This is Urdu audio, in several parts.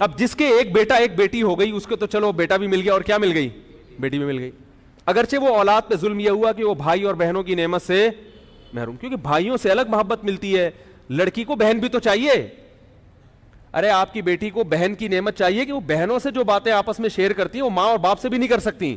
اب جس کے ایک بیٹا ایک بیٹی ہو گئی اس کو تو چلو بیٹا بھی مل گیا اور کیا مل گئی, بیٹی بھی مل گئی. اگرچہ وہ اولاد پہ ظلم یہ ہوا کہ وہ بھائی اور بہنوں کی نعمت سے محروم, کیونکہ بھائیوں سے الگ محبت ملتی ہے, لڑکی کو بہن بھی تو چاہیے. ارے آپ کی بیٹی کو بہن کی نعمت چاہیے کہ وہ بہنوں سے جو باتیں آپس میں شیئر کرتی ہیں وہ ماں اور باپ سے بھی نہیں کر سکتی.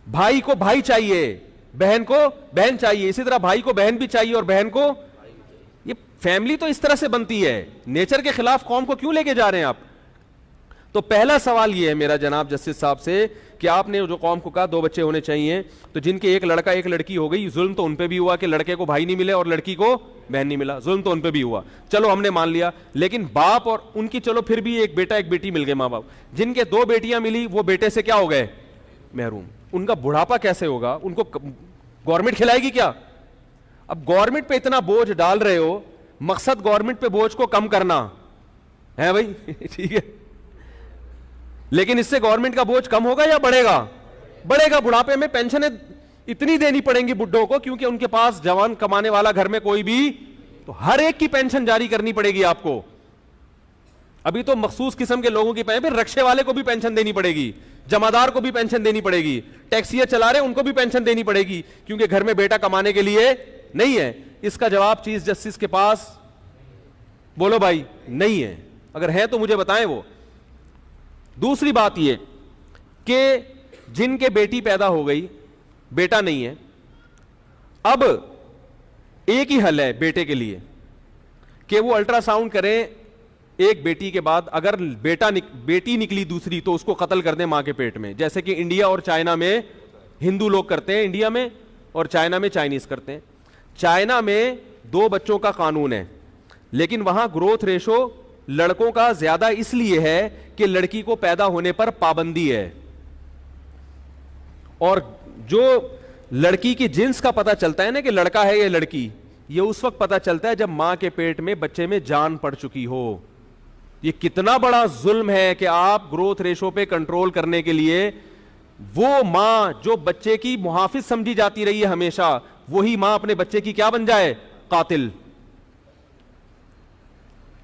بھائی کو بھائی چاہیے, بہن کو بہن چاہیے, اسی طرح بھائی کو بہن بھی چاہیے اور بہن کو. یہ فیملی تو اس طرح سے بنتی ہے, نیچر کے خلاف قوم کو کیوں لے کے جا رہے ہیں آپ؟ تو پہلا سوال یہ ہے میرا جناب جسٹس صاحب سے کہ آپ نے جو قوم کو کہا 2 بچے ہونے چاہیے, تو جن کے ایک لڑکا ایک لڑکی ہو گئی, ظلم تو ان پہ بھی ہوا کہ لڑکے کو بھائی نہیں ملے اور لڑکی کو بہن نہیں ملا, ظلم تو ان پہ بھی ہوا, چلو ہم نے مان لیا. لیکن باپ اور ان کی چلو پھر بھی ایک بیٹا ایک بیٹی مل گئے ماں باپ, جن کے 2 بیٹیاں ملی وہ بیٹے سے کیا ہو گئے, محروم. ان کا بڑھاپا کیسے ہوگا؟ ان کو گورنمنٹ کھلائے گی کیا؟ اب گورنمنٹ پہ اتنا بوجھ ڈال رہے ہو, مقصد گورنمنٹ پہ بوجھ کو کم کرنا ہے بھائی ٹھیک ہے, لیکن اس سے گورنمنٹ کا بوجھ کم ہوگا یا بڑھے گا؟ بڑھے گا. بڑھاپے میں پینشنیں اتنی دینی پڑیں گی بڈھوں کو, کیونکہ ان کے پاس جوان کمانے والا گھر میں کوئی بھی, تو ہر ایک کی پینشن جاری کرنی پڑے گی آپ کو. ابھی تو مخصوص قسم کے لوگوں کی پھر رکشے والے کو بھی پینشن دینی پڑے گی, جمعدار کو بھی پینشن دینی پڑے گی, ٹیکسیاں چلا رہے ان کو بھی پینشن دینی پڑے گی, کیونکہ گھر میں بیٹا کمانے کے لیے نہیں ہے. اس کا جواب چیف جسٹس کے پاس بولو بھائی نہیں ہے. اگر ہے تو مجھے بتائیں وہ. دوسری بات یہ کہ جن کے بیٹی پیدا ہو گئی بیٹا نہیں ہے, اب ایک ہی حل ہے بیٹے کے لیے کہ وہ الٹرا ساؤنڈ کریں ایک بیٹی کے بعد, اگر بیٹی نکلی دوسری تو اس کو قتل کر دیں ماں کے پیٹ میں, جیسے کہ انڈیا اور چائنا میں ہندو لوگ کرتے ہیں, انڈیا میں, اور چائنا میں چائنیز کرتے ہیں. چائنا میں 2 بچوں کا قانون ہے, لیکن وہاں گروتھ ریشو لڑکوں کا زیادہ اس لیے ہے کہ لڑکی کو پیدا ہونے پر پابندی ہے, اور جو لڑکی کی جنس کا پتہ چلتا ہے نا کہ لڑکا ہے یا لڑکی, یہ اس وقت پتہ چلتا ہے جب ماں کے پیٹ میں بچے میں جان پڑ چکی ہو. یہ کتنا بڑا ظلم ہے کہ آپ گروتھ ریشو پہ کنٹرول کرنے کے لیے وہ ماں جو بچے کی محافظ سمجھی جاتی رہی ہے ہمیشہ, وہی ماں اپنے بچے کی کیا بن جائے, قاتل.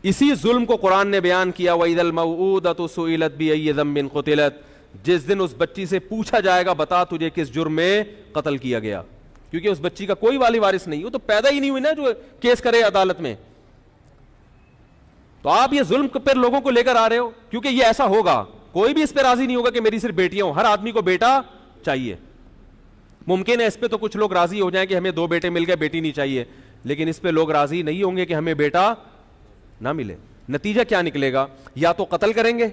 اسی ظلم کو قرآن نے بیان کیا, وَإِذَا الْمَوْءُودَةُ سُئِلَتْ بِأَيِّ ذَنبٍ قُتِلَتْ, جس دن اس بچی سے پوچھا جائے گا بتا تجھے کس جرم میں قتل کیا گیا, کیونکہ اس بچی کا کوئی والی وارث نہیں, وہ تو پیدا ہی نہیں ہوئی نا جو کیس کرے عدالت میں. تو آپ یہ ظلم پہ لوگوں کو لے کر آ رہے ہو, کیونکہ یہ ایسا ہوگا, کوئی بھی اس پہ راضی نہیں ہوگا کہ میری صرف بیٹیاں ہوں, ہر آدمی کو بیٹا چاہیے. ممکن ہے اس پہ تو کچھ لوگ راضی ہو جائیں کہ ہمیں 2 بیٹے مل گئے بیٹی نہیں چاہیے, لیکن اس پہ لوگ راضی نہیں ہوں گے کہ ہمیں بیٹا نہ ملے. نتیجہ کیا نکلے گا؟ یا تو قتل کریں گے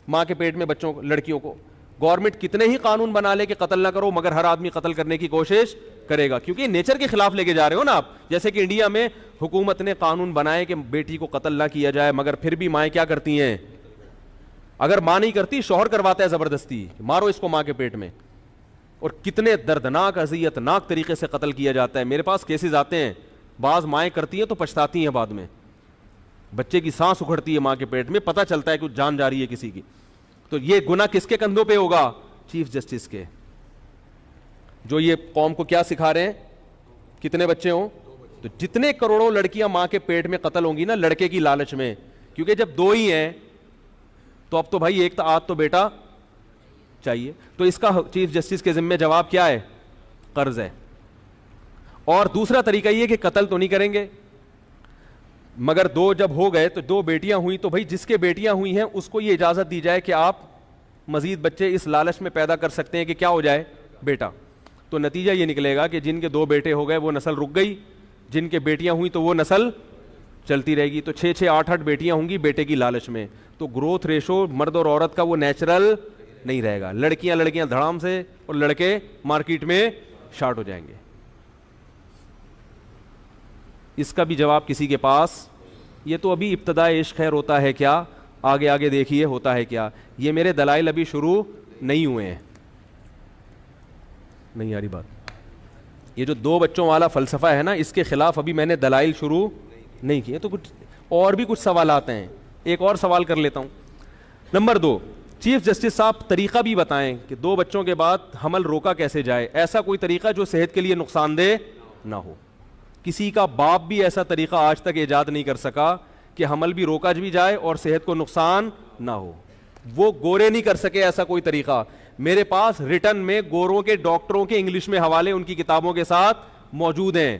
ماں کے پیٹ میں بچوں کو, لڑکیوں کو. گورنمنٹ کتنے ہی قانون بنا لے کہ قتل نہ کرو, مگر ہر آدمی قتل کرنے کی کوشش کرے گا, کیونکہ نیچر کے خلاف لے کے جا رہے ہو نا آپ. جیسے کہ انڈیا میں حکومت نے قانون بنائے کہ بیٹی کو قتل نہ کیا جائے, مگر پھر بھی مائیں کیا کرتی ہیں, اگر ماں نہیں کرتی شوہر کرواتا ہے زبردستی, مارو اس کو ماں کے پیٹ میں. اور کتنے دردناک اذیت ناک طریقے سے قتل کیا جاتا ہے. میرے پاس کیسز آتے ہیں, بعض مائیں کرتی ہیں تو پچھتاتی ہیں بعد میں, بچے کی سانس اکھڑتی ہے ماں کے پیٹ میں, پتہ چلتا ہے کہ جان جا رہی ہے کسی کی. تو یہ گناہ کس کے کندھوں پہ ہوگا؟ چیف جسٹس کے, جو یہ قوم کو کیا سکھا رہے ہیں, کتنے بچے ہوں. تو جتنے کروڑوں لڑکیاں ماں کے پیٹ میں قتل ہوں گی نا لڑکے کی لالچ میں, کیونکہ جب 2 ہی ہیں تو اب تو بھائی ایک تو آدھ تو بیٹا چاہیے. تو اس کا چیف جسٹس کے ذمہ جواب کیا ہے؟ قرض ہے. اور دوسرا طریقہ یہ کہ قتل تو نہیں کریں گے, مگر 2 جب ہو گئے تو 2 بیٹیاں ہوئی, تو بھائی جس کے بیٹیاں ہوئی ہیں اس کو یہ اجازت دی جائے کہ آپ مزید بچے اس لالچ میں پیدا کر سکتے ہیں کہ کیا ہو جائے, بیٹا. تو نتیجہ یہ نکلے گا کہ جن کے 2 بیٹے ہو گئے وہ نسل رک گئی, جن کے بیٹیاں ہوئی تو وہ نسل چلتی رہے گی. تو 6 8 بیٹیاں ہوں گی بیٹے کی لالچ میں, تو گروتھ ریشو مرد اور عورت کا وہ نیچرل نہیں رہے گا. لڑکیاں دھڑام سے اور لڑکے مارکیٹ میں شارٹ ہو جائیں گے. اس کا بھی جواب کسی کے پاس, یہ تو ابھی ابتدائے عشق خیر ہوتا ہے کیا, آگے دیکھیے ہوتا ہے کیا. یہ میرے دلائل ابھی شروع نہیں ہوئے ہیں. نہیں آ رہی بات. یہ جو 2 بچوں والا فلسفہ ہے نا, اس کے خلاف ابھی میں نے دلائل شروع نہیں کیے. تو کچھ اور بھی کچھ سوالات ہیں, ایک اور سوال کر لیتا ہوں. نمبر 2, چیف جسٹس صاحب طریقہ بھی بتائیں کہ 2 بچوں کے بعد حمل روکا کیسے جائے, ایسا کوئی طریقہ جو صحت کے لیے نقصان دہ نہ ہو. کسی کا باپ بھی ایسا طریقہ آج تک ایجاد نہیں کر سکا کہ حمل بھی روکا بھی جائے اور صحت کو نقصان نہ ہو. وہ گورے نہیں کر سکے ایسا کوئی طریقہ. میرے پاس ریٹن میں گوروں کے ڈاکٹروں کے انگلش میں حوالے ان کی کتابوں کے ساتھ موجود ہیں,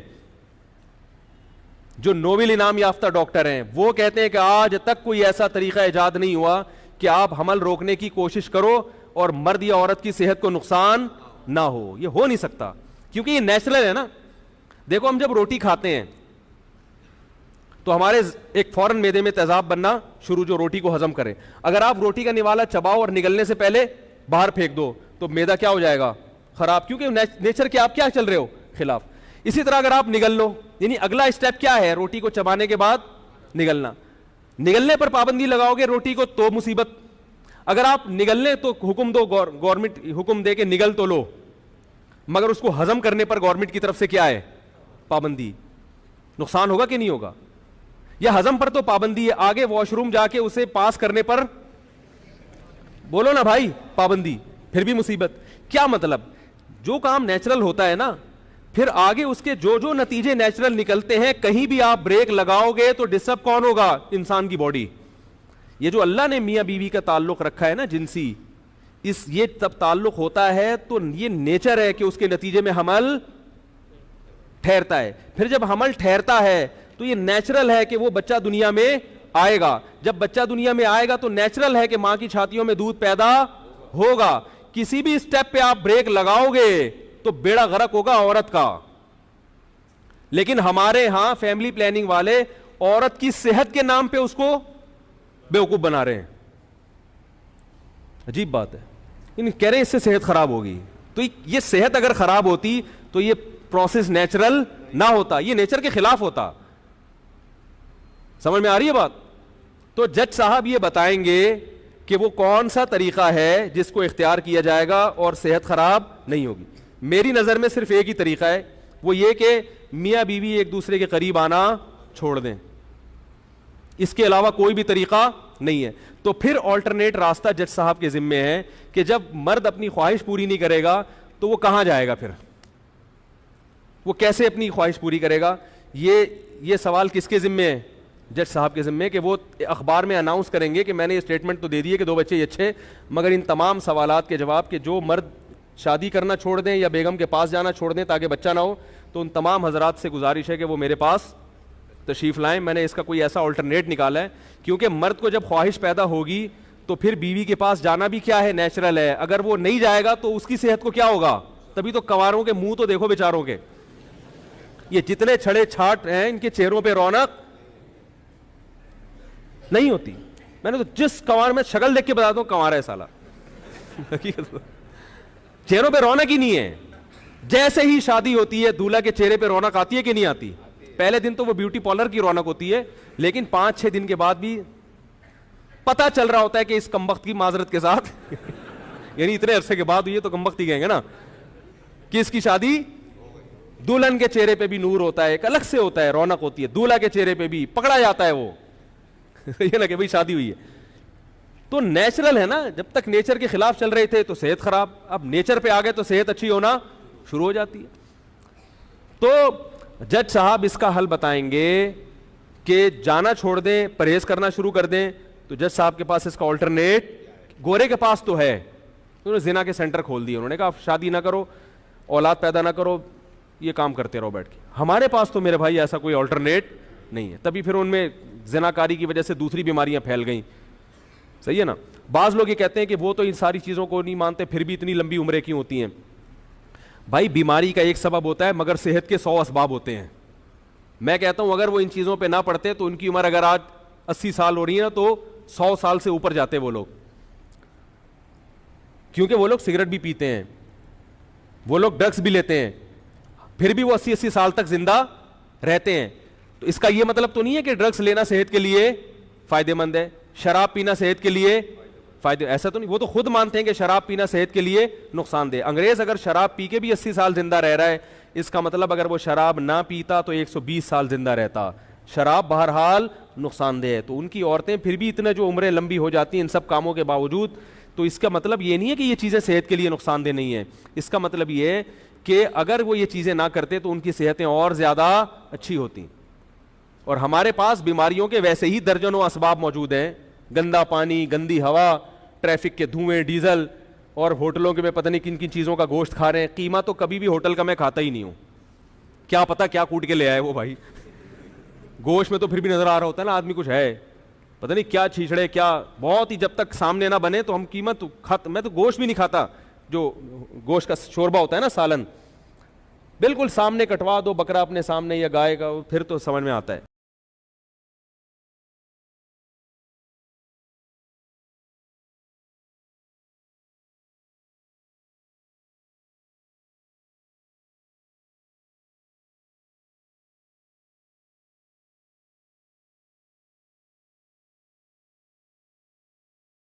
جو نوبل انعام یافتہ ڈاکٹر ہیں. وہ کہتے ہیں کہ آج تک کوئی ایسا طریقہ ایجاد نہیں ہوا کہ آپ حمل روکنے کی کوشش کرو اور مرد یا عورت کی صحت کو نقصان نہ ہو. یہ ہو نہیں سکتا کیونکہ یہ نیچرل ہے نا. دیکھو ہم جب روٹی کھاتے ہیں تو ہمارے ایک فوراً معدے میں تیزاب بننا شروع, جو روٹی کو ہضم کرے. اگر آپ روٹی کا نوالا چباؤ اور نگلنے سے پہلے باہر پھینک دو تو معدہ کیا ہو جائے گا؟ خراب, کیونکہ نیچر کے آپ کیا چل رہے ہو؟ خلاف. اسی طرح اگر آپ نگل لو, یعنی اگلا اسٹیپ کیا ہے؟ روٹی کو چبانے کے بعد نگلنا. نگلنے پر پابندی لگاؤ گے روٹی کو تو مصیبت. اگر آپ نگلنے تو حکم دو, گورنمنٹ حکم دے کے نگل تو لو, مگر اس کو ہضم کرنے پر گورنمنٹ کی طرف سے کیا ہے؟ پابندی. نقصان ہوگا کہ نہیں ہوگا؟ یا ہضم پر تو پابندی ہے, آگے واش روم جا کے اسے پاس کرنے پر بولو نا بھائی پابندی, پھر بھی مصیبت. کیا مطلب؟ جو کام نیچرل ہوتا ہے نا, پھر آگے اس کے جو جو نتیجے نیچرل نکلتے ہیں, کہیں بھی آپ بریک لگاؤ گے تو ڈسٹرب کون ہوگا؟ انسان کی باڈی. یہ جو اللہ نے میاں بیوی کا تعلق رکھا ہے نا جنسی, یہ تب تعلق ہوتا ہے تو یہ نیچر ہے کہ اس کے نتیجے میں حمل ٹھہرتا ہے. پھر جب حمل ٹھہرتا ہے تو یہ نیچرل ہے کہ وہ بچہ دنیا میں آئے گا. جب بچہ دنیا میں آئے گا تو نیچرل ہے کہ ماں کی چھاتیوں میں دودھ پیدا ہوگا. کسی بھی اسٹیپ پہ آپ بریک لگاؤ گے تو بیڑا غرق ہوگا عورت کا. لیکن ہمارے ہاں فیملی پلاننگ والے عورت کی صحت کے نام پہ اس کو بیوقوف بنا رہے ہیں. عجیب بات ہے. کہہ رہے ہیں اس سے صحت خراب ہوگی. تو یہ صحت اگر خراب ہوتی تو یہ پروسیس نیچرل نہ ہوتا, یہ نیچر کے خلاف ہوتا. سمجھ میں آ رہی ہے بات؟ تو جج صاحب یہ بتائیں گے کہ وہ کون سا طریقہ ہے جس کو اختیار کیا جائے گا اور صحت خراب نہیں ہوگی. میری نظر میں صرف ایک ہی طریقہ ہے, وہ یہ کہ میاں بیوی ایک دوسرے کے قریب آنا چھوڑ دیں. اس کے علاوہ کوئی بھی طریقہ نہیں ہے. تو پھر آلٹرنیٹ راستہ جج صاحب کے ذمے ہے کہ جب مرد اپنی خواہش پوری نہیں کرے گا تو وہ کہاں جائے گا؟ پھر وہ کیسے اپنی خواہش پوری کرے گا؟ یہ سوال کس کے ذمے ہے؟ جج صاحب کے ذمے, کہ وہ اخبار میں اناؤنس کریں گے کہ میں نے یہ اسٹیٹمنٹ تو دے دی ہے کہ 2 بچے اچھے, مگر ان تمام سوالات کے جواب کہ جو مرد شادی کرنا چھوڑ دیں یا بیگم کے پاس جانا چھوڑ دیں تاکہ بچہ نہ ہو, تو ان تمام حضرات سے گزارش ہے کہ وہ میرے پاس تشریف لائیں. میں نے اس کا کوئی ایسا آلٹرنیٹ نکالا ہے, کیونکہ مرد کو جب خواہش پیدا ہوگی تو پھر بیوی کے پاس جانا بھی کیا ہے؟ نیچرل ہے. اگر وہ نہیں جائے گا تو اس کی صحت کو کیا ہوگا؟ تبھی تو کنواروں کے منہ تو دیکھو بیچاروں کے, یہ جتنے چھڑے چھاٹ ہیں ان کے چہروں پہ رونق نہیں ہوتی. میں نے تو جس کنوار میں شکل دیکھ کے بتاتا ہوں کنوارا ہے سالا, چہروں پہ رونق ہی نہیں ہے. جیسے ہی شادی ہوتی ہے دولہا کے چہرے پہ رونق آتی ہے کہ نہیں آتی؟ پہلے دن تو وہ بیوٹی پارلر کی رونق ہوتی ہے, لیکن 5-6 دن کے بعد بھی پتا چل رہا ہوتا ہے کہ اس کمبخت کی معذرت کے ساتھ یعنی اتنے عرصے کے بعد ہوئی ہے تو کمبخت ہی کہیں گے نا, کہ اس کی شادی. دلہن کے چہرے پہ بھی نور ہوتا ہے, ایک الگ سے ہوتا ہے, رونق ہوتی ہے. دولہا کے چہرے پہ بھی پکڑا جاتا ہے وہ یہ نا کہ بھائی شادی ہوئی ہے. تو نیچرل ہے نا, جب تک نیچر کے خلاف چل رہے تھے تو صحت خراب, اب نیچر پہ آ گئے تو صحت اچھی ہونا شروع ہو جاتی ہے. تو جج صاحب اس کا حل بتائیں گے کہ جانا چھوڑ دیں, پرہیز کرنا شروع کر دیں. تو جج صاحب کے پاس اس کا آلٹرنیٹ, گورے کے پاس تو ہے, انہوں نے زنا کے سینٹر کھول دیے. انہوں نے کہا شادی نہ کرو, اولاد پیدا نہ کرو, یہ کام کرتے رہو بیٹھ کے. ہمارے پاس تو میرے بھائی ایسا کوئی آلٹرنیٹ نہیں ہے. تبھی پھر ان میں زنا کاری کی وجہ سے دوسری بیماریاں پھیل گئیں. صحیح ہے نا. بعض لوگ یہ کہتے ہیں کہ وہ تو ان ساری چیزوں کو نہیں مانتے, پھر بھی اتنی لمبی عمریں کیوں ہوتی ہیں؟ بھائی بیماری کا ایک سبب ہوتا ہے مگر صحت کے 100 اسباب ہوتے ہیں. میں کہتا ہوں اگر وہ ان چیزوں پہ نہ پڑتے تو ان کی عمر اگر آج 80 سال ہو رہی ہے نا تو 100 سال سے اوپر جاتے وہ لوگ, کیونکہ وہ لوگ سگریٹ بھی پیتے ہیں, وہ لوگ ڈرگس بھی لیتے ہیں, پھر بھی وہ 80 سال تک زندہ رہتے ہیں. تو اس کا یہ مطلب تو نہیں ہے کہ ڈرگس لینا صحت کے لیے فائدہ مند ہے, شراب پینا صحت کے لیے فائدہ, ایسا تو نہیں. وہ تو خود مانتے ہیں کہ شراب پینا صحت کے لیے نقصان دہ. انگریز اگر شراب پی کے بھی 80 سال زندہ رہ رہا ہے, اس کا مطلب اگر وہ شراب نہ پیتا تو 120 سال زندہ رہتا. شراب بہرحال نقصان دہ ہے. تو ان کی عورتیں پھر بھی اتنا جو عمریں لمبی ہو جاتی ہیں ان سب کاموں کے باوجود, تو اس کا مطلب یہ نہیں ہے کہ یہ چیزیں صحت کے لیے نقصان دہ نہیں ہیں. اس کا مطلب یہ ہے کہ اگر وہ یہ چیزیں نہ کرتے تو ان کی صحتیں اور زیادہ اچھی ہوتی. اور ہمارے پاس بیماریوں کے ویسے ہی درجنوں اسباب موجود ہیں, گندا پانی, گندی ہوا, ٹریفک کے دھوئیں, ڈیزل, اور ہوٹلوں کے میں پتہ نہیں کن کن چیزوں کا گوشت کھا رہے ہیں. قیمہ تو کبھی بھی ہوٹل کا میں کھاتا ہی نہیں ہوں, کیا پتا کیا کوٹ کے لے آئے وہ بھائی. گوشت میں تو پھر بھی نظر آ رہا ہوتا ہے نا آدمی کچھ ہے, پتہ نہیں کیا چھیچڑے کیا, بہت ہی جب تک سامنے نہ بنے تو ہم قیمت میں تو گوشت بھی نہیں کھاتا, جو گوشت کا شوربہ ہوتا ہے نا, سالن, بالکل سامنے کٹوا دو بکرا اپنے سامنے یا گائے کا, پھر تو سمجھ میں آتا ہے.